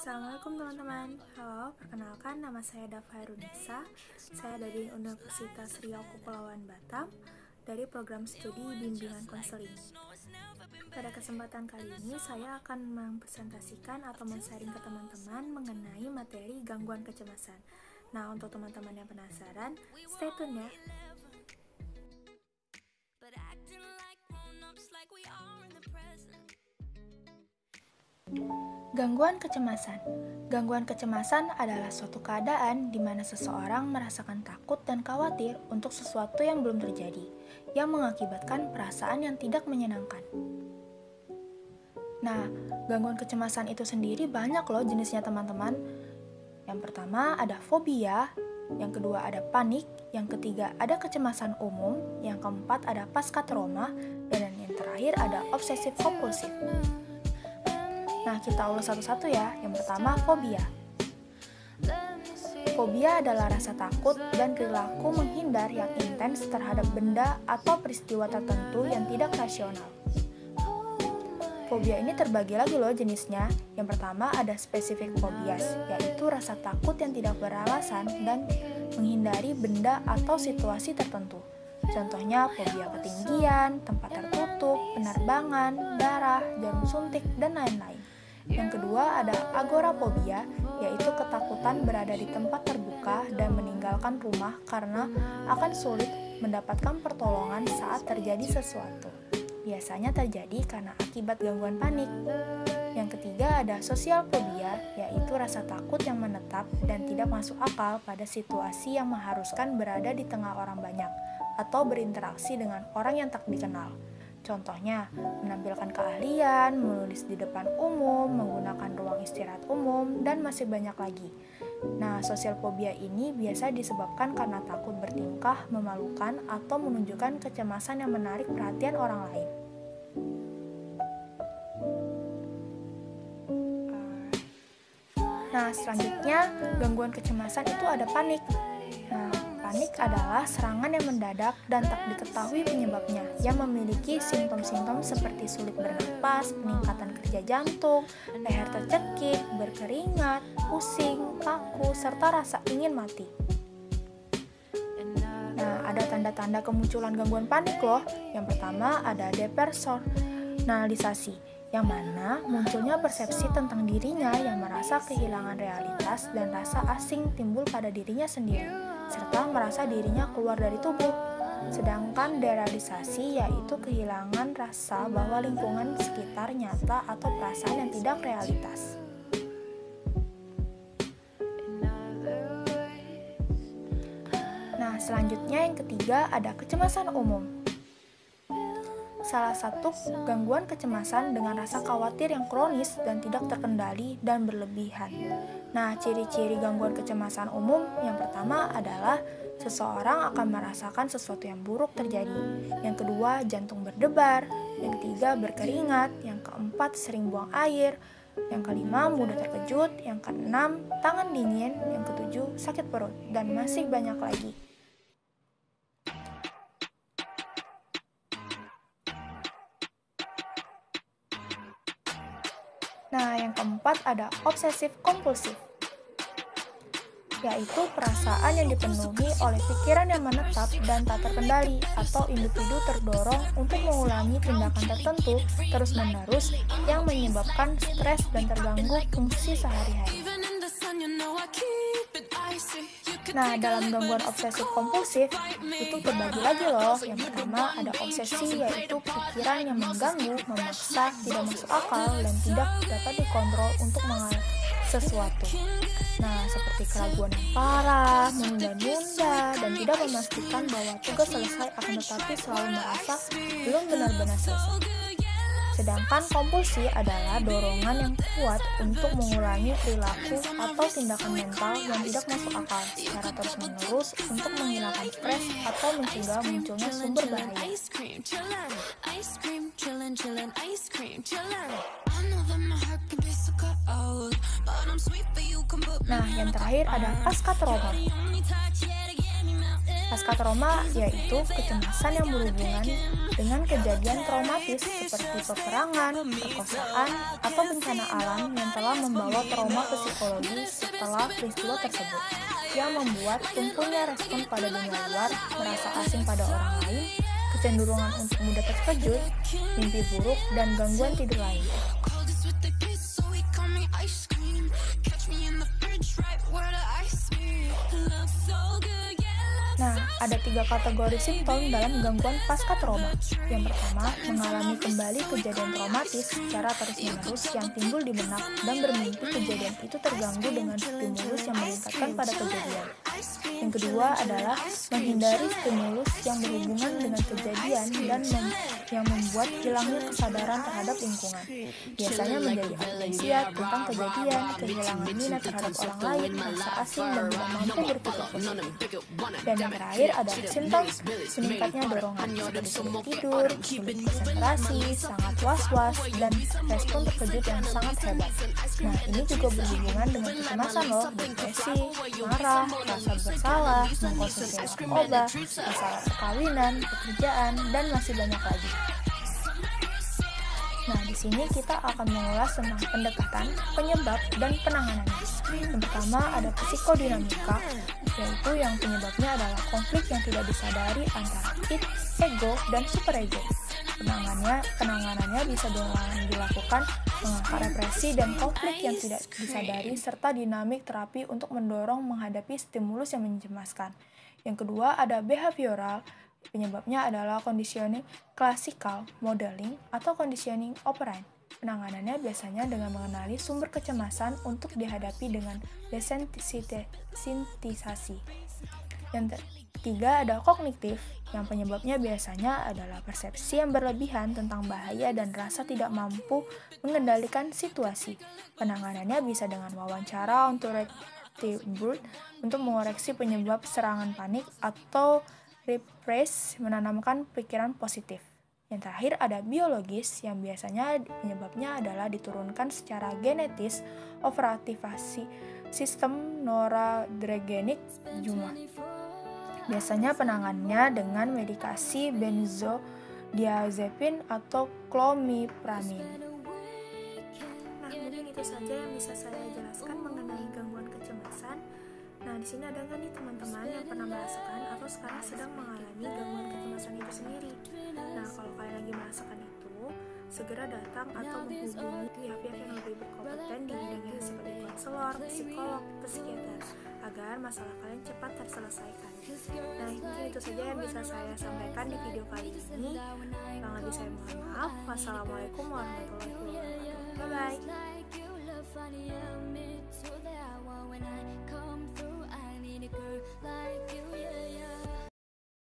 Assalamualaikum teman-teman. Halo, perkenalkan nama saya Dafa Herunisa. Saya dari Universitas Riau Kepulauan Batam dari program studi bimbingan konseling. Pada kesempatan kali ini saya akan mempresentasikan atau men-sharing ke teman-teman mengenai materi gangguan kecemasan. Nah, untuk teman-teman yang penasaran, stay tune ya. Gangguan kecemasan. Gangguan kecemasan adalah suatu keadaan di mana seseorang merasakan takut dan khawatir untuk sesuatu yang belum terjadi, yang mengakibatkan perasaan yang tidak menyenangkan. Nah, gangguan kecemasan itu sendiri banyak loh jenisnya teman-teman. Yang pertama ada fobia, yang kedua ada panik, yang ketiga ada kecemasan umum, yang keempat ada pasca trauma, dan yang terakhir ada obsesif kompulsif. Nah, kita ulas satu-satu ya. Yang pertama, fobia. Fobia adalah rasa takut dan perilaku menghindar yang intens terhadap benda atau peristiwa tertentu yang tidak rasional. Fobia ini terbagi lagi loh jenisnya. Yang pertama ada spesifik fobias, yaitu rasa takut yang tidak beralasan dan menghindari benda atau situasi tertentu. Contohnya fobia ketinggian, tempat tertutup, penerbangan, darah, jarum suntik, dan lain-lain. Yang kedua ada agorafobia, yaitu ketakutan berada di tempat terbuka dan meninggalkan rumah karena akan sulit mendapatkan pertolongan saat terjadi sesuatu. Biasanya terjadi karena akibat gangguan panik. Yang ketiga ada sosial fobia, yaitu rasa takut yang menetap dan tidak masuk akal pada situasi yang mengharuskan berada di tengah orang banyak atau berinteraksi dengan orang yang tak dikenal. Contohnya, menampilkan keahlian, menulis di depan umum, menggunakan ruang istirahat umum, dan masih banyak lagi. Nah, sosial fobia ini biasa disebabkan karena takut bertingkah memalukan atau menunjukkan kecemasan yang menarik perhatian orang lain. Nah, selanjutnya, gangguan kecemasan itu ada panik. Nah, panik adalah serangan yang mendadak dan tak diketahui penyebabnya, yang memiliki simptom-simptom seperti sulit bernapas, peningkatan kerja jantung, leher tercekik, berkeringat, pusing, kaku, serta rasa ingin mati. Nah, ada tanda-tanda kemunculan gangguan panik loh. Yang pertama ada depersonalisasi, yang mana munculnya persepsi tentang dirinya yang merasa kehilangan realitas dan rasa asing timbul pada dirinya sendiri, serta merasa dirinya keluar dari tubuh. Sedangkan derealisasi yaitu kehilangan rasa bahwa lingkungan sekitar nyata atau perasaan yang tidak realitas. Nah, selanjutnya yang ketiga ada kecemasan umum. Salah satu gangguan kecemasan dengan rasa khawatir yang kronis dan tidak terkendali dan berlebihan. Nah, ciri-ciri gangguan kecemasan umum yang pertama adalah seseorang akan merasakan sesuatu yang buruk terjadi. Yang kedua, jantung berdebar. Yang ketiga, berkeringat. Yang keempat, sering buang air. Yang kelima, mudah terkejut. Yang keenam, tangan dingin. Yang ketujuh, sakit perut. Dan masih banyak lagi. Nah, yang keempat ada obsesif kompulsif, yaitu perasaan yang dipenuhi oleh pikiran yang menetap dan tak terkendali atau individu terdorong untuk mengulangi tindakan tertentu terus-menerus yang menyebabkan stres dan terganggu fungsi sehari-hari. Nah, dalam gangguan obsesif kompulsif itu terbagi lagi loh. Yang pertama ada obsesi, yaitu pikiran yang mengganggu, memaksa, tidak masuk akal, dan tidak dapat dikontrol untuk mengalami sesuatu. Nah, seperti keraguan yang parah, menunda-nunda, dan tidak memastikan bahwa tugas selesai akan tetapi selalu merasa belum benar-benar selesai. Sedangkan kompulsi adalah dorongan yang kuat untuk mengulangi perilaku atau tindakan mental yang tidak masuk akal secara terus-menerus untuk menghilangkan stres atau mencegah munculnya sumber bahaya. Nah, yang terakhir ada pasca trauma. Pasca trauma yaitu kecemasan yang berhubungan dengan kejadian traumatis seperti peperangan, perkosaan, atau bencana alam yang telah membawa trauma psikologi setelah peristiwa tersebut, yang membuat tumpunya respon pada dunia luar, merasa asing pada orang lain, kecenderungan untuk mudah terkejut, mimpi buruk, dan gangguan tidur lain. Nah, ada 3 kategori simptom dalam gangguan pasca trauma. Yang pertama, mengalami kembali kejadian traumatis secara terus-menerus yang timbul di benak dan bermimpi kejadian itu terganggu dengan stimulus yang meningkatkan pada kejadian. Yang kedua adalah menghindari stimulus yang berhubungan dengan kejadian dan yang membuat hilangnya kesadaran terhadap lingkungan. Biasanya menjadi amnesia tentang kejadian, kehilangan minat terhadap orang lain, merasa asing, dan tidak mampu berpikir positif. Dan yang terakhir ada simptom meningkatnya dorongan seperti sulit tidur, sulit konsentrasi, sangat was-was, dan respon terkejut yang sangat hebat. Nah, ini juga berhubungan dengan kecemasan loh, depresi, marah, rasa bersalah, mengkonsumsi narkoba, masalah perkawinan, pekerjaan, dan masih banyak lagi. Nah, di sini kita akan mengulas tentang pendekatan, penyebab, dan penanganannya. Yang pertama ada psikodinamika, yaitu yang penyebabnya adalah konflik yang tidak disadari antara id, ego, dan superego. Penanganannya bisa dilakukan mengangkat represi dan konflik yang tidak disadari serta dinamik terapi untuk mendorong menghadapi stimulus yang mencemaskan. Yang kedua ada behavioral, penyebabnya adalah conditioning klasikal, modeling, atau conditioning operant. Penanganannya biasanya dengan mengenali sumber kecemasan untuk dihadapi dengan desensitisasi. Yang ketiga ada kognitif, yang penyebabnya biasanya adalah persepsi yang berlebihan tentang bahaya dan rasa tidak mampu mengendalikan situasi. Penanganannya bisa dengan wawancara untuk untuk mengoreksi penyebab serangan panik atau repress menanamkan pikiran positif. Yang terakhir ada biologis, yang biasanya penyebabnya adalah diturunkan secara genetis overaktivasi sistem noradrenergic jumlah. Biasanya penanganannya dengan medikasi benzodiazepin atau clomipramin. Nah, mungkin itu saja yang bisa saya jelaskan mengenai gangguan kecemasan. Nah, di sini ada nggak nih teman-teman yang pernah merasakan atau sekarang sedang mengalami gangguan kecemasan itu sendiri? Nah, kalau kalian lagi merasakan itu, segera datang atau menghubungi pihak-pihak yang lebih berkompeten di bidangnya seperti konselor, psikolog, psikiater, agar masalah kalian cepat terselesaikan. Nah, mungkin itu saja yang bisa saya sampaikan di video kali ini. Kurang lebih saya mohon maaf. Wassalamualaikum warahmatullahi wabarakatuh. Bye-bye.